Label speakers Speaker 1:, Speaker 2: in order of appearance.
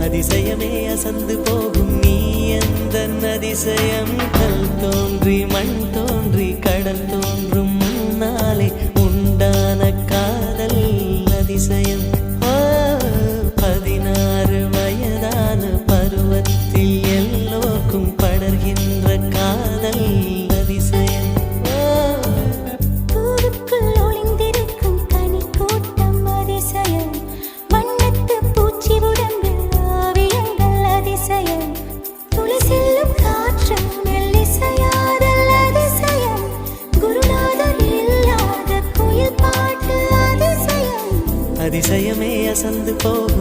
Speaker 1: அதிசயமே அசந்து போகும் நீ எந்த அதிசயம் கல் தோன்றி மண் தோன்றி கடல் தோன்றும் முன்னாலே உண்டான காதல் அதிசயம் 16 வயதான பருவத்தில் எல்லோருக்கும் படர்கின்ற காதல் அதிசயம் அதிசயமே அசந்து போகும்